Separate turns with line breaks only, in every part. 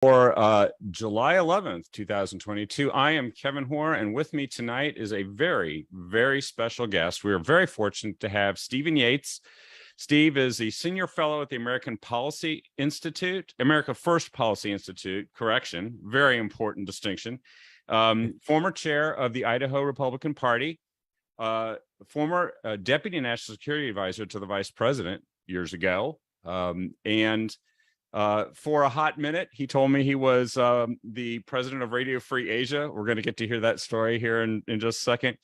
For July 11th, 2022. I am Kevin Hoare, and with me tonight is a very, very special guest. We are very fortunate to have Stephen Yates. Steve is the senior fellow at the American Policy Institute, America First Policy Institute, correction, very important distinction. Former chair of the Idaho Republican Party, former deputy national security advisor to the vice president years ago, and for a hot minute, he told me he was the president of Radio Free Asia. We're going to get to hear that story here in just a second.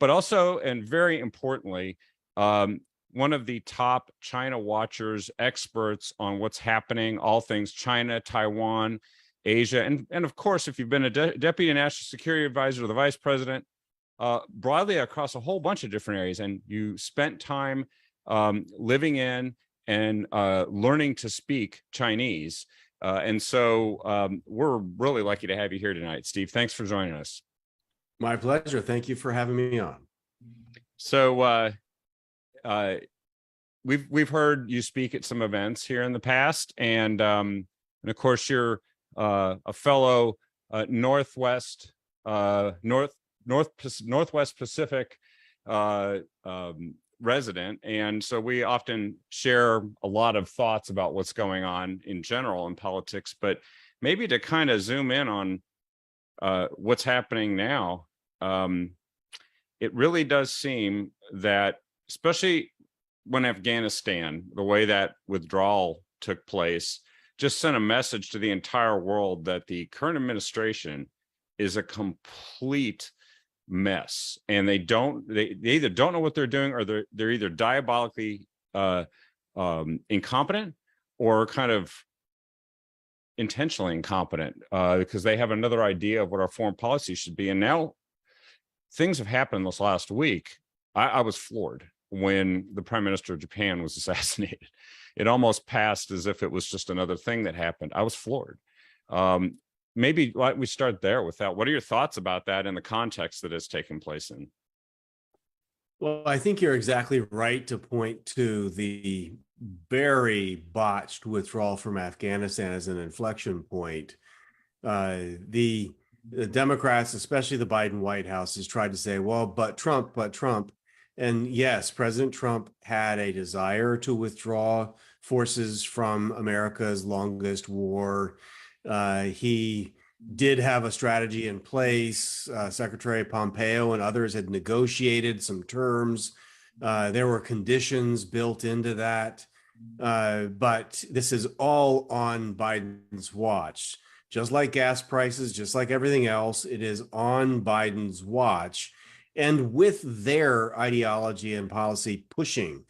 But also, and very importantly, one of the top China watchers, experts on what's happening, all things China, Taiwan, Asia. And of course, if you've been a deputy national security advisor to the vice president, broadly across a whole bunch of different areas, and you spent time living in and learning to speak Chinese. And so we're really lucky to have you here tonight, Steve. Thanks for joining us.
My pleasure. Thank you for having me on.
So we've heard you speak at some events here in the past, and of course you're a fellow Northwest Pacific resident, and so we often share a lot of thoughts about what's going on in general in politics, but maybe to kind of zoom in on what's happening now, it really does seem that, especially when Afghanistan, the way that withdrawal took place, just sent a message to the entire world that the current administration is a complete mess, and they either don't know what they're doing, or they're either diabolically incompetent or kind of intentionally incompetent because they have another idea of what our foreign policy should be. And now things have happened this last week. I was floored when the prime minister of Japan was assassinated. It almost passed as if it was just another thing that happened. I was floored. Maybe we start there with that. What are your thoughts about that in the context that it's taken place in?
Well, I think you're exactly right to point to the very botched withdrawal from Afghanistan as an inflection point. The Democrats, especially the Biden White House, has tried to say, well, but Trump. And yes, President Trump had a desire to withdraw forces from America's longest war. He did have a strategy in place. Secretary Pompeo and others had negotiated some terms. There were conditions built into that. But this is all on Biden's watch. Just like gas prices, just like everything else, it is on Biden's watch. And with their ideology and policy pushing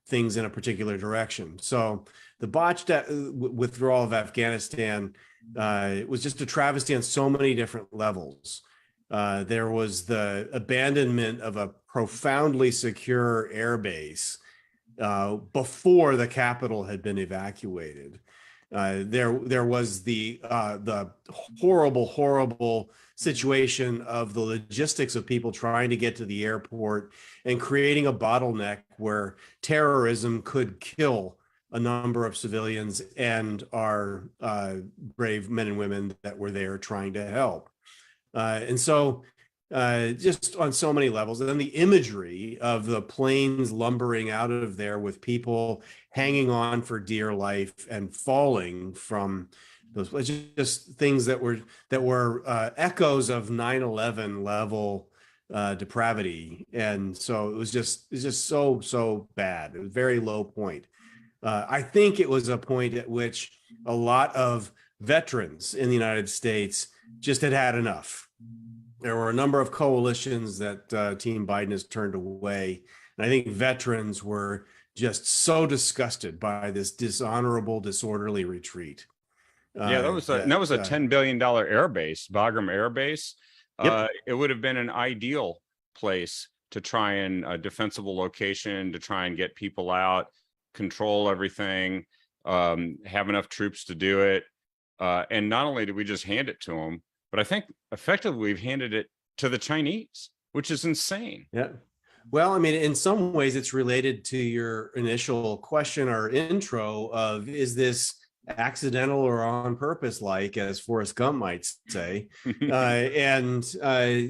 things in a particular direction. So the botched withdrawal of Afghanistan was just a travesty on so many different levels. There was the abandonment of a profoundly secure airbase before the capital had been evacuated. There was the horrible situation of the logistics of people trying to get to the airport and creating a bottleneck where terrorism could kill a number of civilians and our brave men and women that were there trying to help. And so just on so many levels. And then the imagery of the planes lumbering out of there with people hanging on for dear life and falling from those, just things that were echoes of 9/11 level depravity. And so it was just so bad. It was a very low point. I think it was a point at which a lot of veterans in the United States just had enough. There were a number of coalitions that Team Biden has turned away. And I think veterans were just so disgusted by this dishonorable, disorderly retreat.
Yeah, that was a $10 billion air base, Bagram Air Base.
Yep.
It would have been an ideal place to try and a defensible location to try and get people out, control everything, have enough troops to do it. And not only did we just hand it to them, but I think effectively we've handed it to the Chinese, which is insane.
Yeah. Well, I mean, in some ways it's related to your initial question or intro of, is this accidental or on purpose, like as Forrest Gump might say.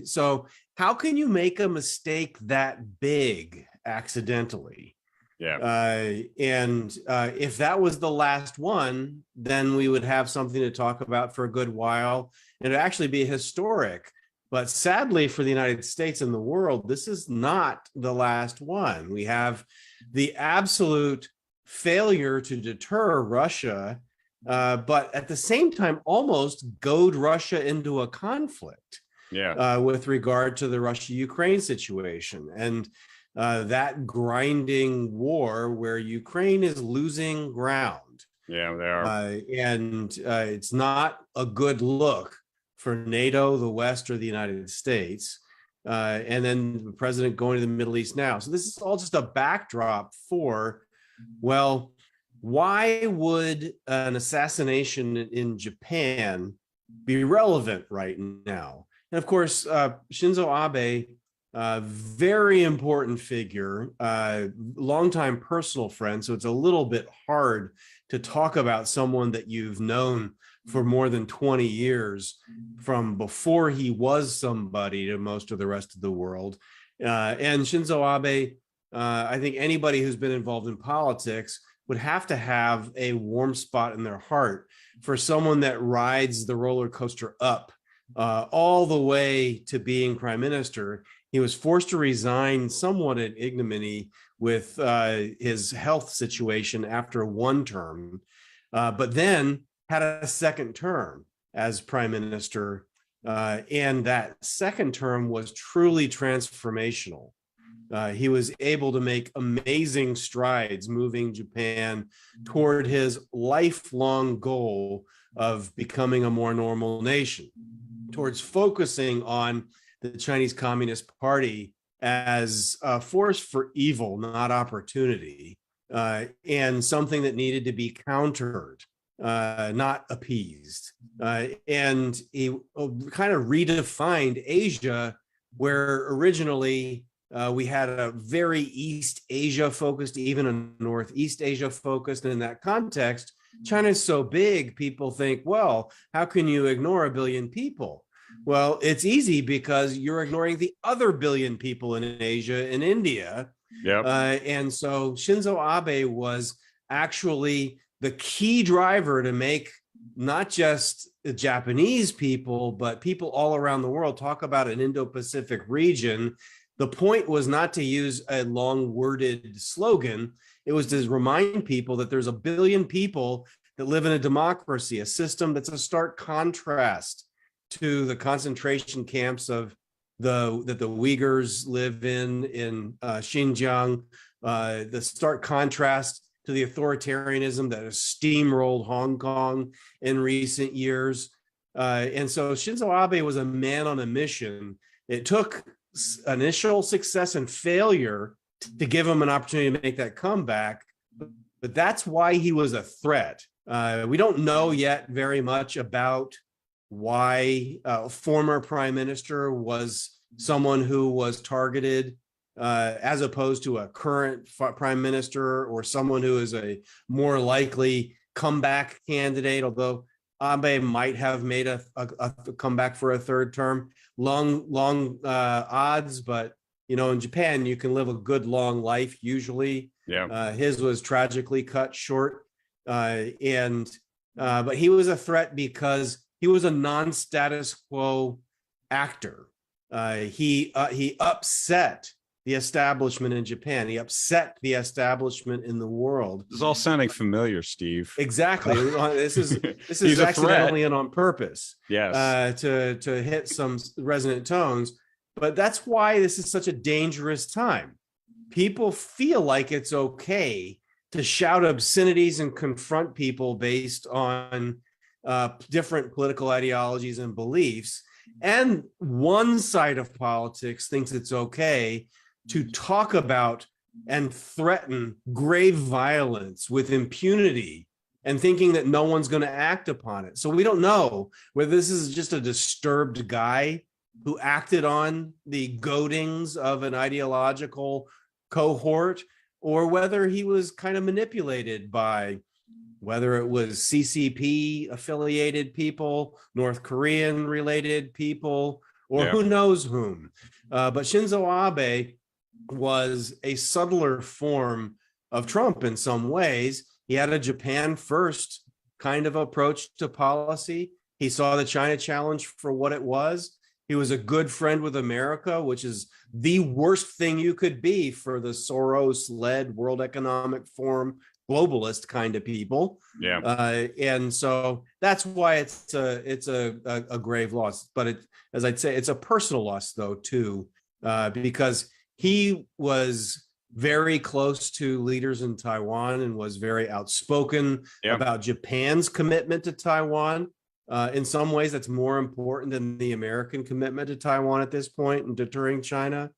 So how can you make a mistake that big accidentally?
Yeah.
If that was the last one, then we would have something to talk about for a good while, and it'd actually be historic. But sadly for the United States and the world, this is not the last one. We have the absolute failure to deter Russia, but at the same time, almost goad Russia into a conflict.
Yeah.
With regard to the Russia-Ukraine situation. And that grinding war where Ukraine is losing ground.
Yeah, they are.
It's not a good look for NATO, the West, or the United States. And then the president going to the Middle East now. So this is all just a backdrop for, well, why would an assassination in Japan be relevant right now? And of course, Shinzo Abe, very important figure, longtime personal friend. So it's a little bit hard to talk about someone that you've known for more than 20 years, from before he was somebody to most of the rest of the world. And Shinzo Abe, I think anybody who's been involved in politics would have to have a warm spot in their heart for someone that rides the roller coaster up all the way to being prime minister. He was forced to resign somewhat at ignominy with his health situation after one term, but then had a second term as prime minister. And that second term was truly transformational. He was able to make amazing strides moving Japan toward his lifelong goal of becoming a more normal nation, towards focusing on the Chinese Communist Party as a force for evil, not opportunity, and something that needed to be countered, not appeased. And he kind of redefined Asia, where originally we had a very East Asia focused, even a Northeast Asia focused. And in that context, China is so big, people think, well, how can you ignore a billion people? Well, it's easy because you're ignoring the other billion people in Asia and India.
Yep.
And so Shinzo Abe was actually the key driver to make not just the Japanese people, but people all around the world talk about an Indo-Pacific region. The point was not to use a long-worded slogan. It was to remind people that there's a billion people that live in a democracy, a system that's a stark contrast to the concentration camps that the Uyghurs live in Xinjiang, the stark contrast to the authoritarianism that has steamrolled Hong Kong in recent years. And so Shinzo Abe was a man on a mission. It took initial success and failure to give him an opportunity to make that comeback, but that's why he was a threat. We don't know yet very much about why a former prime minister was someone who was targeted, as opposed to a current prime minister or someone who is a more likely comeback candidate, although Abe might have made a comeback for a third term. Long odds, but in Japan, you can live a good long life usually.
Yeah.
His was tragically cut short. But he was a threat because he was a non-status quo actor. He upset the establishment in Japan. He upset the establishment in the world.
This is all sounding familiar, Steve.
Exactly. This is accidentally and on purpose.
Yes.
To hit some resonant tones. But that's why this is such a dangerous time. People feel like it's okay to shout obscenities and confront people based on different political ideologies and beliefs. And one side of politics thinks it's okay to talk about and threaten grave violence with impunity and thinking that no one's going to act upon it. So we don't know whether this is just a disturbed guy who acted on the goadings of an ideological cohort, or whether he was kind of manipulated by whether it was CCP affiliated people, North Korean related people, or
Yeah.
who knows whom. But Shinzo Abe was a subtler form of Trump in some ways. He had a Japan first kind of approach to policy. He saw the China challenge for what it was. He was a good friend with America, which is the worst thing you could be for the Soros-led World Economic Forum globalist kind of people.
Yeah.
And so that's why it's a grave loss. But it, as I'd say, it's a personal loss though too, because he was very close to leaders in Taiwan and was very outspoken about Japan's commitment to Taiwan. In some ways, that's more important than the American commitment to Taiwan at this point in deterring China.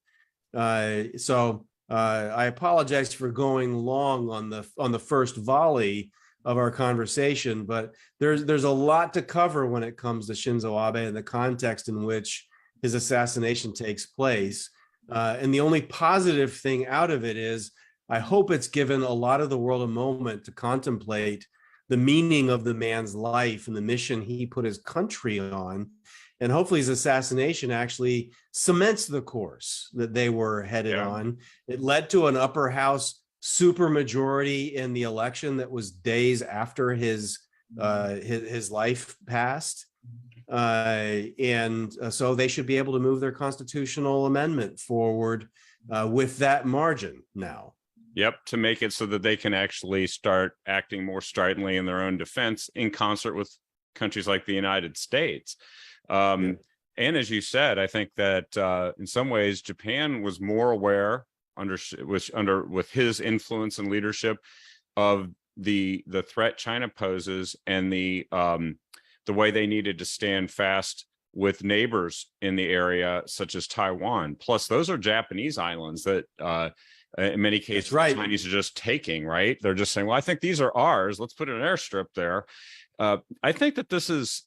So I apologize for going long on the first volley of our conversation, but there's a lot to cover when it comes to Shinzo Abe and the context in which his assassination takes place. And the only positive thing out of it is I hope it's given a lot of the world a moment to contemplate the meaning of the man's life and the mission he put his country on. And hopefully his assassination actually cements the course that they were headed on. It led to an upper house supermajority in the election that was days after his life passed. So they should be able to move their constitutional amendment forward with that margin now.
Yep, to make it so that they can actually start acting more stridently in their own defense in concert with countries like the United States. And as you said, I think that in some ways Japan was more aware with his influence and leadership of the threat China poses and the way they needed to stand fast with neighbors in the area, such as Taiwan. Plus, those are Japanese islands that in many cases, the Chinese are just taking, right? They're just saying, well, I think these are ours. Let's put an airstrip there. I think that this is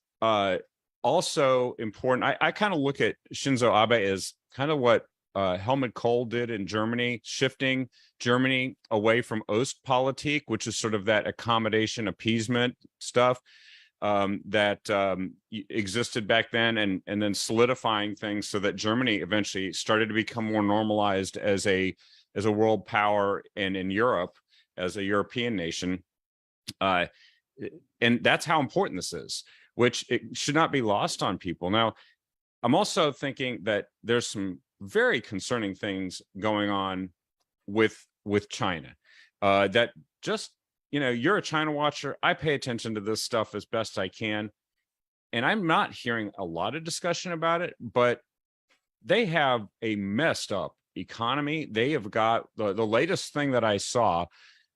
also important. I kind of look at Shinzo Abe as kind of what Helmut Kohl did in Germany, shifting Germany away from Ostpolitik, which is sort of that accommodation, appeasement stuff that existed back then, and then solidifying things so that Germany eventually started to become more normalized as a world power, and in Europe as a European nation. And that's how important this is, which it should not be lost on people. Now, I'm also thinking that there's some very concerning things going on with China that just, you're a China watcher. I pay attention to this stuff as best I can. And I'm not hearing a lot of discussion about it, but they have a messed up economy. They have got the latest thing that I saw.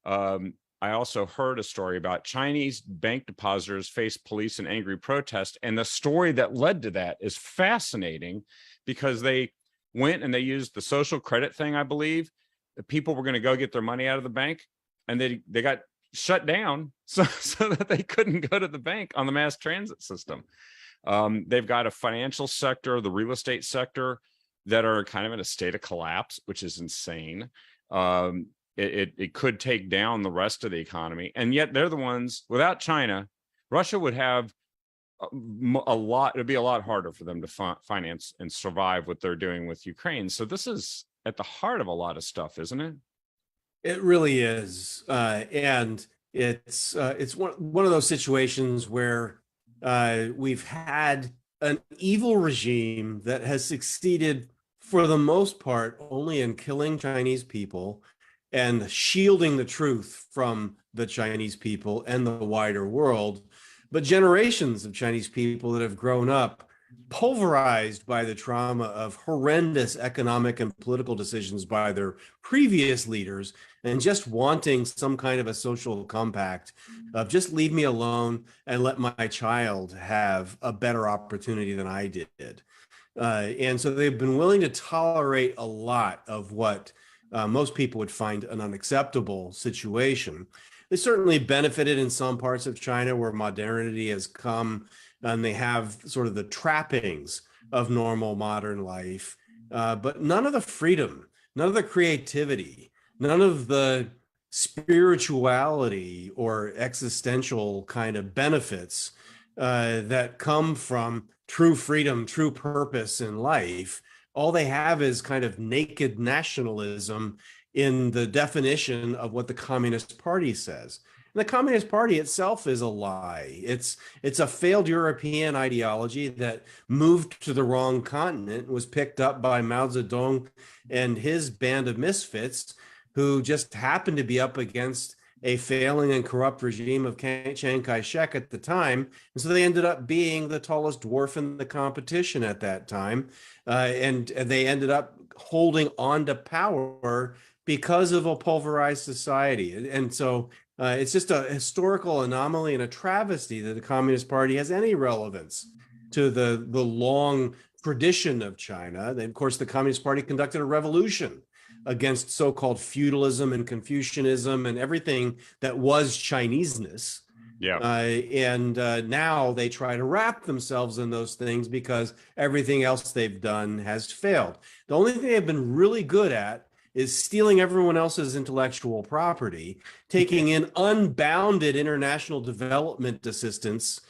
I also heard a story about Chinese bank depositors face police and angry protest. And the story that led to that is fascinating because they went and they used the social credit thing, I believe. The people were going to go get their money out of the bank, and they got shut down so that they couldn't go to the bank on the mass transit system. They've got a financial sector, the real estate sector, that are kind of in a state of collapse, which is insane. It could take down the rest of the economy. And yet they're the ones, without China, Russia would have a lot, it'd be a lot harder for them to finance and survive what they're doing with Ukraine. So this is at the heart of a lot of stuff, isn't it?
It really is. And it's one of those situations where we've had an evil regime that has succeeded for the most part only in killing Chinese people and shielding the truth from the Chinese people and the wider world, but generations of Chinese people that have grown up pulverized by the trauma of horrendous economic and political decisions by their previous leaders, and just wanting some kind of a social compact of just leave me alone and let my child have a better opportunity than I did. And so they've been willing to tolerate a lot of what most people would find an unacceptable situation. They certainly benefited in some parts of China where modernity has come, and they have sort of the trappings of normal modern life, but none of the freedom, none of the creativity, none of the spirituality or existential kind of benefits that come from true freedom, true purpose in life. All they have is kind of naked nationalism in the definition of what the Communist Party says. And the Communist Party itself is a lie. It's a failed European ideology that moved to the wrong continent, was picked up by Mao Zedong and his band of misfits who just happened to be up against a failing and corrupt regime of Chiang Kai-shek at the time. And so they ended up being the tallest dwarf in the competition at that time. And they ended up holding on to power because of a pulverized society. And so it's just a historical anomaly and a travesty that the Communist Party has any relevance to the long tradition of China. And of course, the Communist Party conducted a revolution against so-called feudalism and Confucianism and everything that was Chineseness.
Yeah.
And now they try to wrap themselves in those things because everything else they've done has failed. The only thing they've been really good at is stealing everyone else's intellectual property, taking in unbounded international development assistance.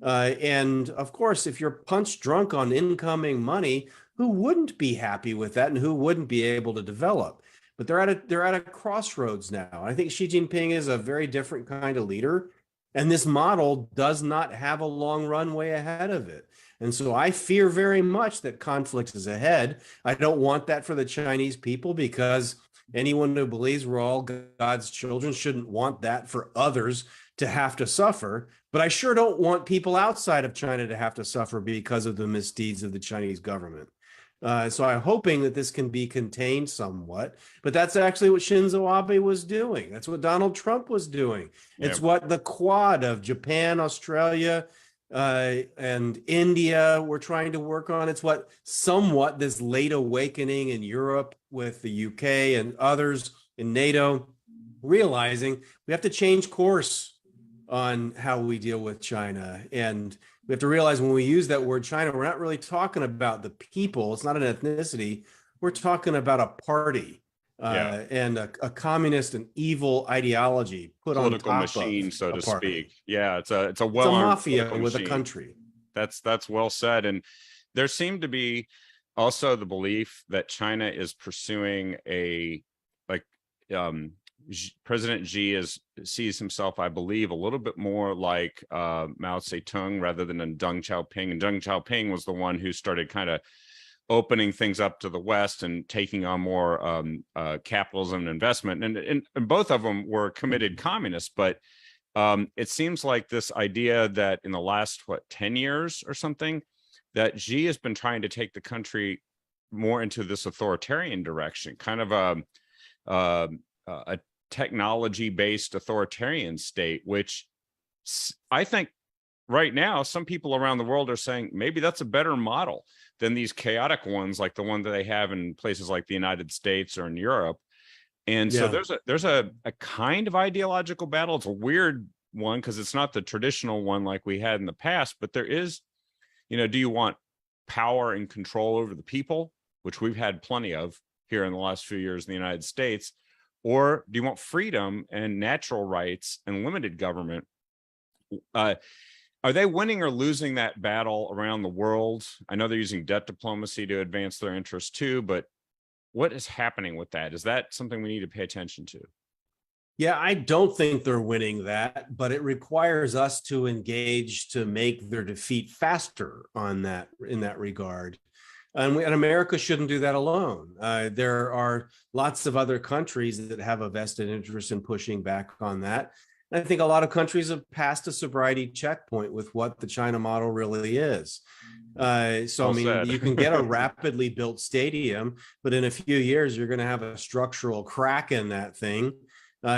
And of course, if you're punch drunk on incoming money, who wouldn't be happy with that and who wouldn't be able to develop? But they're at a crossroads now. I think Xi Jinping is a very different kind of leader, and this model does not have a long runway ahead of it. And so I fear very much that conflict is ahead. I don't want that for the Chinese people, because anyone who believes we're all God's children shouldn't want that for others to have to suffer. But I sure don't want people outside of China to have to suffer because of the misdeeds of the Chinese government. So I'm hoping that this can be contained somewhat, but that's actually what Shinzo Abe was doing. That's what Donald Trump was doing. It's what the Quad of Japan, Australia, and India were trying to work on. It's what somewhat this late awakening in Europe with the UK and others in NATO, realizing we have to change course on how we deal with China. And we have to realize when we use that word China, we're not really talking about the people. It's not an ethnicity. We're talking about a party and a communist and evil ideology put
political
on top
machine,
of
so to
party.
speak. Yeah, it's a
mafia with a country.
That's well said. And there seemed to be also the belief that China is pursuing President Xi sees himself, I believe, a little bit more like Mao Zedong rather than Deng Xiaoping. And Deng Xiaoping was the one who started kind of opening things up to the West and taking on more capitalism and investment. And both of them were committed communists. But it seems like this idea that in the last, 10 years or something, that Xi has been trying to take the country more into this authoritarian direction, kind of a technology-based authoritarian state, which I think right now some people around the world are saying maybe that's a better model than these chaotic ones like the one that they have in places like the United States or in Europe. And so there's a kind of ideological battle. It's a weird one because it's not the traditional one like we had in the past, but there is, do you want power and control over the people, which we've had plenty of here in the last few years in the United States? Or do you want freedom and natural rights and limited government? Are they winning or losing that battle around the world? I know they're using debt diplomacy to advance their interests too, but what is happening with that? Is that something we need to pay attention to?
Yeah, I don't think they're winning that, but it requires us to engage to make their defeat faster in that regard. And America shouldn't do that alone. There are lots of other countries that have a vested interest in pushing back on that. And I think a lot of countries have passed a sobriety checkpoint with what the China model really is. You can get a rapidly built stadium, but in a few years, you're going to have a structural crack in that thing.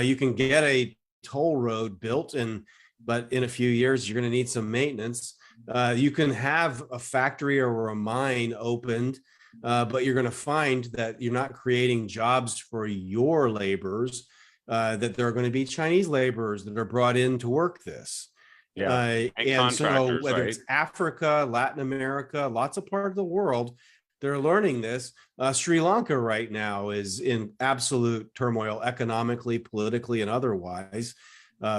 You can get a toll road built, but in a few years, you're going to need some maintenance. You can have a factory or a mine opened, but you're going to find that you're not creating jobs for your laborers, that there are going to be Chinese laborers that are brought in to work this. And so whether it's Africa, Latin America, lots of parts of the world, they're learning this. Sri Lanka right now is in absolute turmoil economically, politically, and otherwise.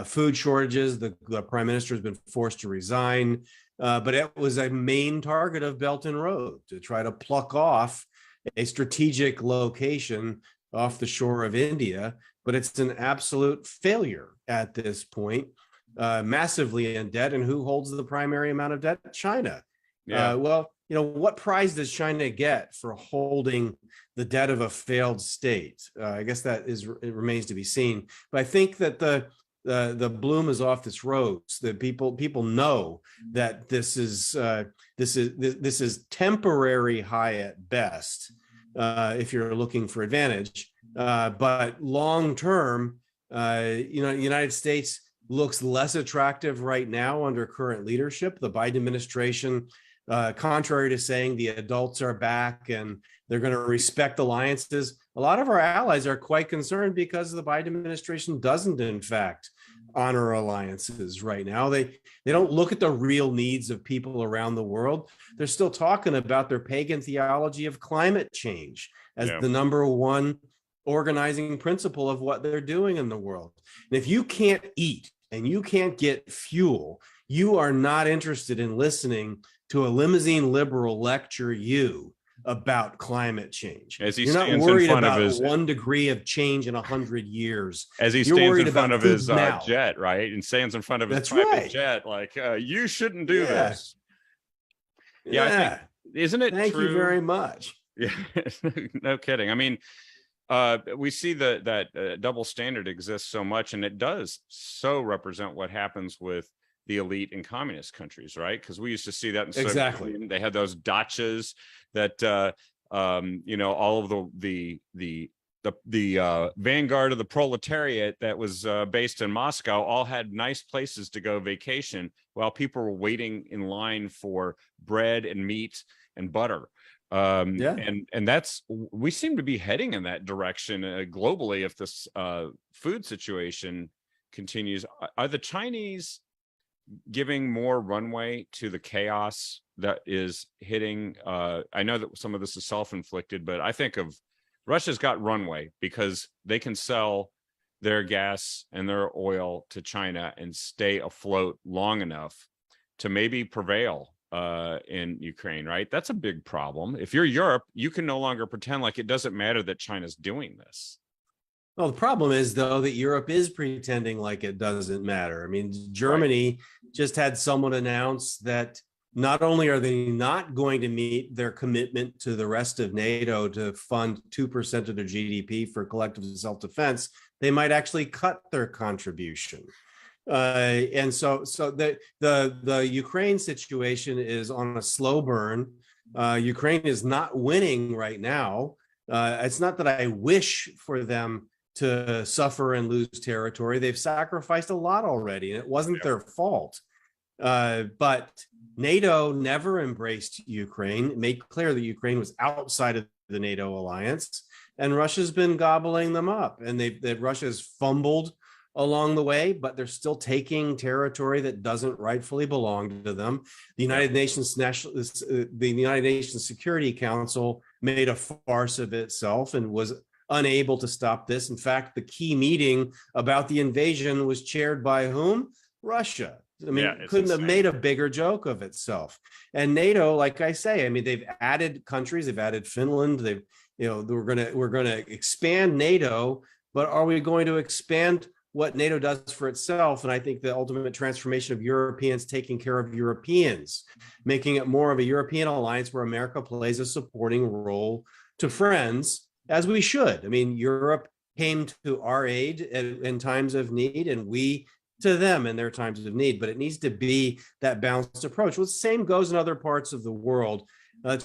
Food shortages, the prime minister has been forced to resign, but it was a main target of Belt and Road to try to pluck off a strategic location off the shore of India, but it's an absolute failure at this point, massively in debt. And who holds the primary amount of debt? China.
Yeah.
Well, what prize does China get for holding the debt of a failed state? I guess it remains to be seen. But I think that the bloom is off this rose. That people know that this is temporary high at best, if you're looking for advantage. But long term, the United States looks less attractive right now under current leadership. The Biden administration, contrary to saying the adults are back and they're going to respect alliances, a lot of our allies are quite concerned because the Biden administration doesn't, in fact, honor alliances right now. They don't look at the real needs of people around the world. They're still talking about their pagan theology of climate change as the number one organizing principle of what they're doing in the world. And if you can't eat and you can't get fuel, you are not interested in listening to a limousine liberal lecture you about climate change.
As he
You're not
stands
worried
in front
about
of his
1 degree of change in 100 years.
as he
You're
stands
worried
in front
about
of his
now.
jet, right? And stands in front of his
That's
private
right.
jet, like you shouldn't do this.
Yeah.
I think, isn't it
Thank
true?
you very much.
Yeah, no kidding. I mean, we see that double standard exists so much, and it does so represent what happens with the elite in communist countries, right? Because we used to see that in Soviet Union. They had those dachas that all of the vanguard of the proletariat that was based in Moscow all had nice places to go vacation while people were waiting in line for bread and meat and butter. And that's, we seem to be heading in that direction globally. If this food situation continues, are the Chinese giving more runway to the chaos that is hitting? I know that some of this is self-inflicted, but I think of Russia's got runway because they can sell their gas and their oil to China and stay afloat long enough to maybe prevail in Ukraine, right? That's a big problem. If you're Europe, you can no longer pretend like it doesn't matter that China's doing this.
Well, the problem is, though, that Europe is pretending like it doesn't matter. I mean, Germany just had someone announce that not only are they not going to meet their commitment to the rest of NATO to fund 2% of their GDP for collective self-defense, they might actually cut their contribution. And so the Ukraine situation is on a slow burn. Ukraine is not winning right now. It's not that I wish for them to suffer and lose territory. They've sacrificed a lot already, and it wasn't their fault. But NATO never embraced Ukraine, made clear that Ukraine was outside of the NATO alliance, and Russia's been gobbling them up. And Russia's fumbled along the way, but they're still taking territory that doesn't rightfully belong to them. The United Nations Security Council made a farce of itself and was unable to stop this. In fact, the key meeting about the invasion was chaired by whom? Russia. I mean, couldn't have made a bigger joke of itself. And NATO, like I say, I mean, they've added countries, they've added Finland, we're gonna expand NATO, but are we going to expand what NATO does for itself? And I think the ultimate transformation of Europeans taking care of Europeans, making it more of a European alliance where America plays a supporting role to friends, as we should. I mean, Europe came to our aid in times of need, and we to them in their times of need, but it needs to be that balanced approach. Well, the same goes in other parts of the world.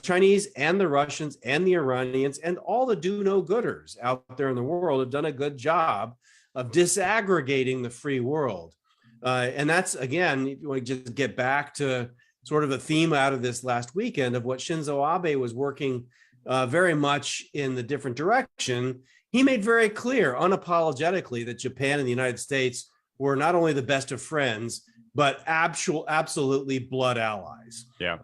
Chinese and the Russians and the Iranians and all the do-no-gooders out there in the world have done a good job of disaggregating the free world. And that's, again, you want to just get back to sort of a theme out of this last weekend of what Shinzo Abe was working very much in the different direction. He made very clear, unapologetically, that Japan and the United States were not only the best of friends, but absolutely blood allies.
Yeah.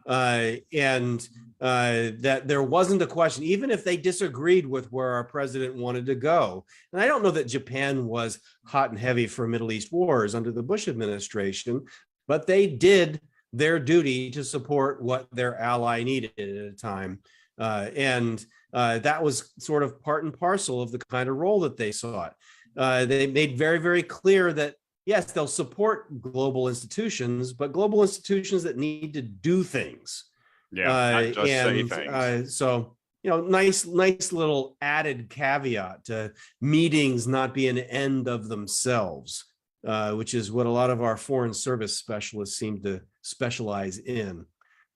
And that there wasn't a question, even if they disagreed with where our president wanted to go. And I don't know that Japan was hot and heavy for Middle East wars under the Bush administration, but they did their duty to support what their ally needed at a time. And that was sort of part and parcel of the kind of role that they sought. They made very, very clear that, yes, they'll support global institutions, but global institutions that need to do things.
Yeah, not just say things.
So, nice little added caveat to meetings not be an end of themselves, which is what a lot of our foreign service specialists seem to specialize in.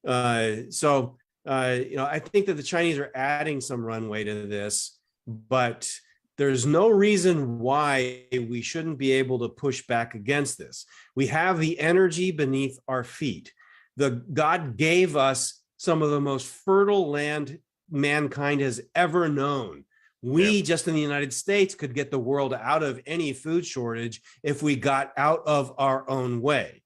I think that the Chinese are adding some runway to this, but there's no reason why we shouldn't be able to push back against this. We have the energy beneath our feet. God gave us some of the most fertile land mankind has ever known. We just in the United States could get the world out of any food shortage if we got out of our own way.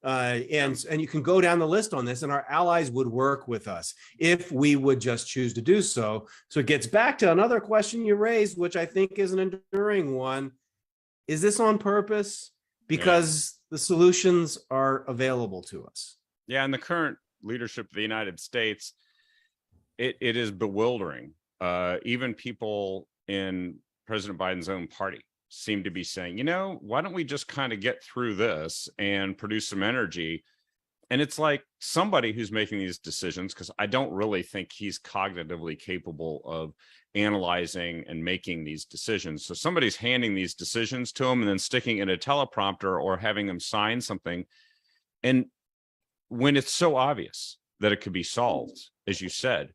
And you can go down the list on this, and our allies would work with us if we would just choose to do so. So it gets back to another question you raised, which I think is an enduring one. Is this on purpose? Because the solutions are available to us.
Yeah, and the current leadership of the United States, it is bewildering. Even people in President Biden's own party seem to be saying, why don't we just kind of get through this and produce some energy? And it's like somebody who's making these decisions, because I don't really think he's cognitively capable of analyzing and making these decisions. So somebody's handing these decisions to him and then sticking in a teleprompter or having him sign something. And when it's so obvious that it could be solved, as you said,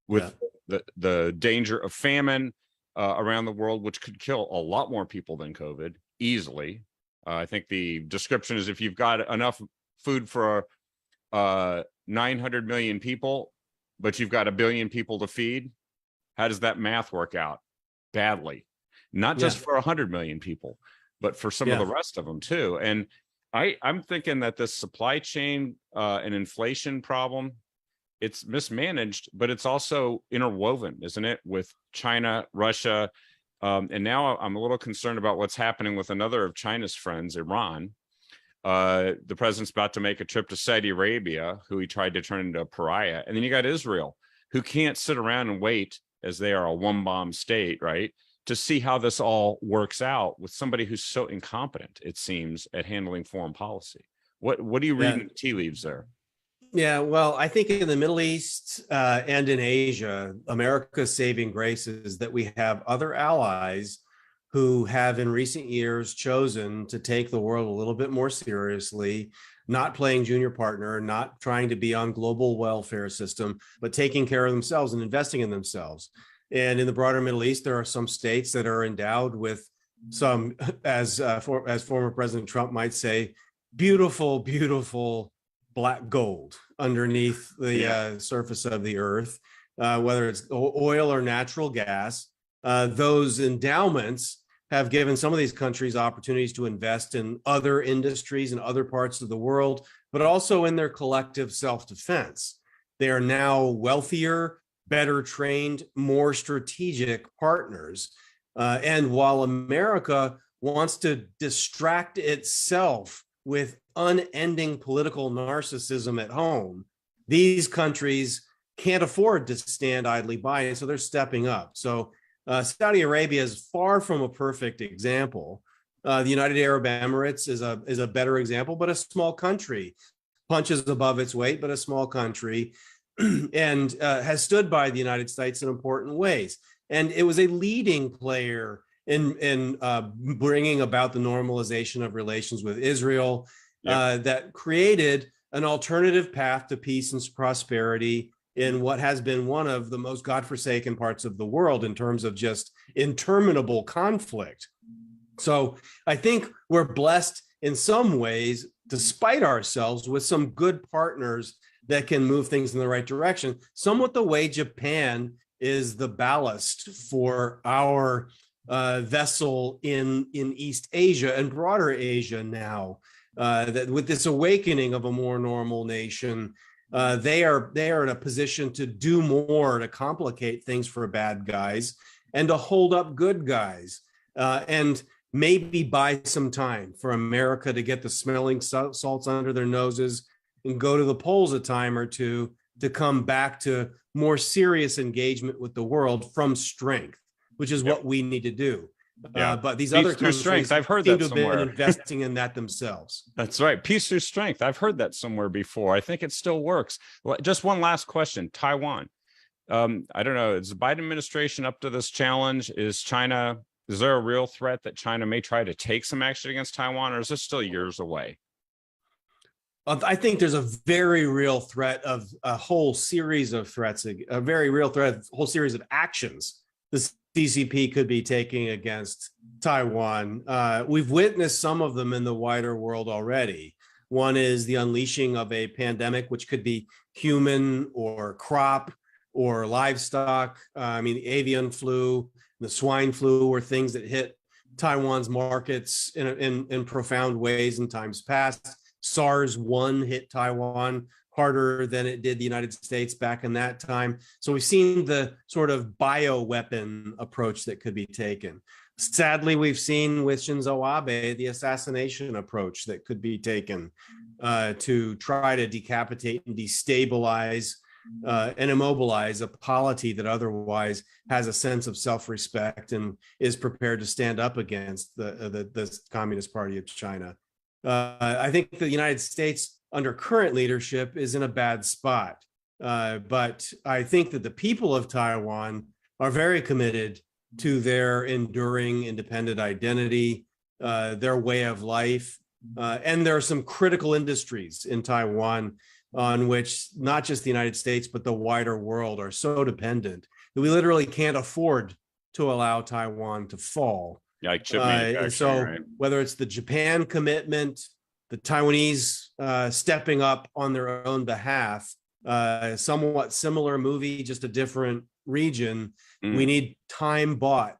with the danger of famine around the world, which could kill a lot more people than COVID easily. I think the description is if you've got enough food for 900 million people, but you've got 1 billion people to feed, how does that math work out? Badly. Not just for 100 million people, but for some of the rest of them too. And I'm thinking that this supply chain and inflation problem, it's mismanaged, but it's also interwoven, isn't it, with China, Russia, and now I'm a little concerned about what's happening with another of China's friends, Iran. The president's about to make a trip to Saudi Arabia, who he tried to turn into a pariah, and then you got Israel, who can't sit around and wait, as they are a one-bomb state, right, to see how this all works out with somebody who's so incompetent, it seems, at handling foreign policy. What do you read in the tea leaves there?
Yeah, well, I think in the Middle East and in Asia, America's saving grace is that we have other allies who have in recent years chosen to take the world a little bit more seriously, not playing junior partner, not trying to be on global welfare system, but taking care of themselves and investing in themselves. And in the broader Middle East, there are some states that are endowed with some, as former President Trump might say, beautiful, beautiful black gold underneath the surface of the earth, whether it's oil or natural gas. Those endowments have given some of these countries opportunities to invest in other industries in other parts of the world, but also in their collective self-defense. They are now wealthier, better trained, more strategic partners. And while America wants to distract itself with unending political narcissism at home, these countries can't afford to stand idly by, and so they're stepping up. So Saudi Arabia is far from a perfect example. The United Arab Emirates is a better example, but a small country, punches above its weight, but a small country, and has stood by the United States in important ways. And it was a leading player in bringing about the normalization of relations with Israel that created an alternative path to peace and prosperity in what has been one of the most godforsaken parts of the world in terms of just interminable conflict. So I think we're blessed in some ways, despite ourselves, with some good partners that can move things in the right direction, somewhat the way Japan is the ballast for our vessel in East Asia and broader Asia now. that with this awakening of a more normal nation, they are in a position to do more to complicate things for bad guys and to hold up good guys, and maybe buy some time for America to get the smelling salts under their noses and go to the polls a time or two to come back to more serious engagement with the world from strength, which is what we need to do.
Yeah.
But these
Peace
other
through
countries
strength. I've heard
seem
that
to have
somewhere.
been investing in that themselves.
That's right. Peace through strength. I've heard that somewhere before. I think it still works. Just one last question. Taiwan. I don't know. Is the Biden administration up to this challenge? Is there a real threat that China may try to take some action against Taiwan, or is this still years away?
I think there's a very real threat of a whole series of threats, a very real threat, a whole series of actions the CCP could be taking against Taiwan. We've witnessed some of them in the wider world already. One is the unleashing of a pandemic, which could be human or crop or livestock. The avian flu, the swine flu were things that hit Taiwan's markets in profound ways in times past. SARS-1 hit Taiwan harder than it did the United States back in that time. So we've seen the sort of bioweapon approach that could be taken. Sadly, we've seen with Shinzo Abe the assassination approach that could be taken to try to decapitate and destabilize and immobilize a polity that otherwise has a sense of self-respect and is prepared to stand up against the Communist Party of China. I think the United States under current leadership is in a bad spot. But I think that the people of Taiwan are very committed to their enduring independent identity, their way of life. And there are some critical industries in Taiwan on which not just the United States, but the wider world are so dependent that we literally can't afford to allow Taiwan to fall.
Like chip manufacturing,
so
right?
Whether it's the Japan commitment, the Taiwanese stepping up on their own behalf, somewhat similar movie, just a different region. We need time bought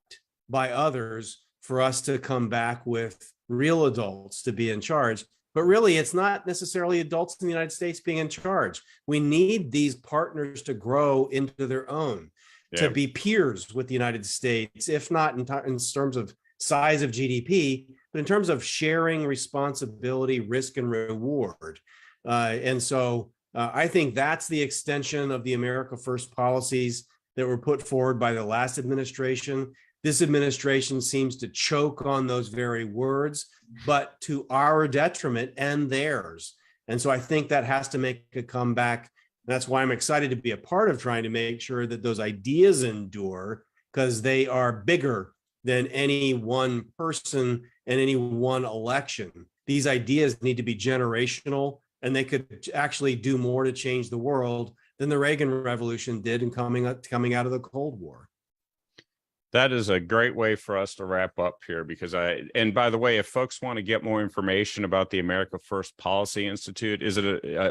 by others for us to come back with real adults to be in charge. But really, it's not necessarily adults in the United States being in charge. We need these partners to grow into their own, to be peers with the United States, if not in terms of size of GDP, but in terms of sharing responsibility, risk, and reward. And so I think that's the extension of the America First policies that were put forward by the last administration. This administration seems to choke on those very words, but to our detriment and theirs. And so I think that has to make a comeback. That's why I'm excited to be a part of trying to make sure that those ideas endure, because they are bigger than any one person and any one election. These ideas need to be generational, and they could actually do more to change the world than the Reagan Revolution did in coming out of the Cold War.
That is a great way for us to wrap up here, because and by the way, if folks want to get more information about the America First Policy Institute,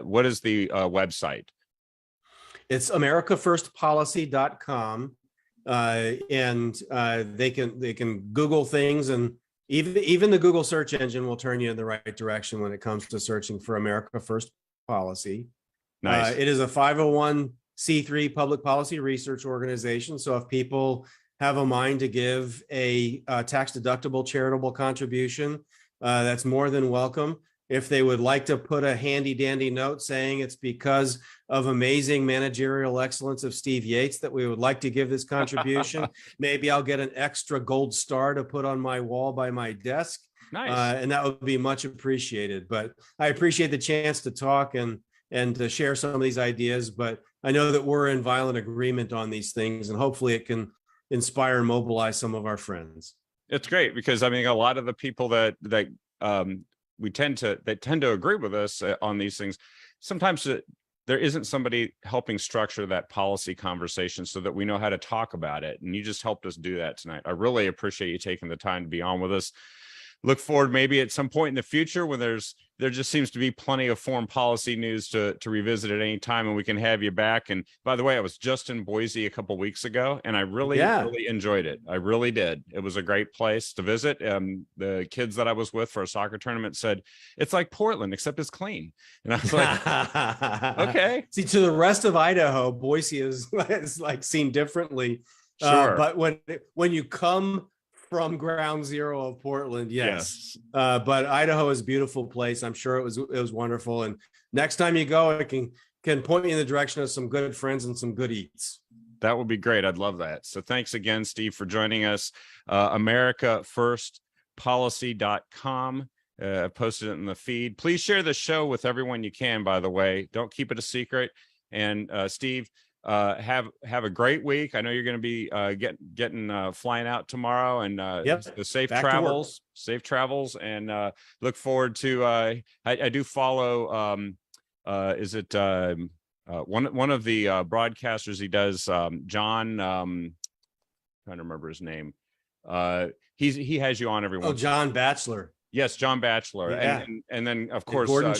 what is the website?
It's americafirstpolicy.com. And they can Google things, and even the Google search engine will turn you in the right direction when it comes to searching for America First Policy.
Nice.
It is a 501c3 public policy research organization. So if people have a mind to give a tax-deductible charitable contribution, that's more than welcome. If they would like to put a handy-dandy note saying it's because of amazing managerial excellence of Steve Yates that we would like to give this contribution, maybe I'll get an extra gold star to put on my wall by my desk.
Nice.
And that would be much appreciated. But I appreciate the chance to talk and to share some of these ideas. But I know that we're in violent agreement on these things, and hopefully it can inspire and mobilize some of our friends.
It's great, because I mean, a lot of the people that tend to agree with us on these things, sometimes there isn't somebody helping structure that policy conversation so that we know how to talk about it. And you just helped us do that tonight. I really appreciate you taking the time to be on with us. look forward maybe at some point in the future when there just seems to be plenty of foreign policy news to revisit at any time, and we can have you back. And by the way, I was just in Boise a couple weeks ago, and I really enjoyed it. I really did. It was a great place to visit. The kids that I was with for a soccer tournament said it's like Portland except it's clean, and I was like, okay.
See, to the rest of Idaho, Boise is like seen differently.
Sure.
But when you come from ground zero of Portland, yes. But Idaho is a beautiful place. I'm sure it was wonderful. And next time you go, it can point you in the direction of some good friends and some good eats.
That would be great. I'd love that. So thanks again, Steve, for joining us. AmericaFirstPolicy.com. I posted it in the feed. Please share the show with everyone you can, by the way. Don't keep it a secret. And Steve, have a great week. I know you're going to be getting flying out tomorrow, and safe travels, and look forward to I do follow is it one of the broadcasters he does, John, trying to remember his name, he has you on every once.
John Batchelor.
Yes, John Batchelor.
Yeah.
And then of course Gordon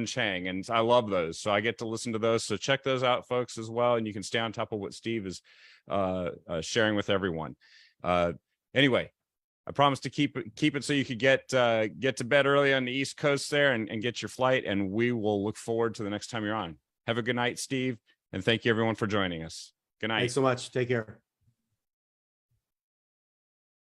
Chang, and I love those, so I get to listen to those. So check those out, folks, as well, and you can stay on top of what Steve is sharing with everyone. Anyway, I promise to keep it so you could get to bed early on the East Coast there and get your flight, and we will look forward to the next time you're on. Have a good night, Steve, and thank you everyone for joining us. Good night.
Thanks so much. Take care.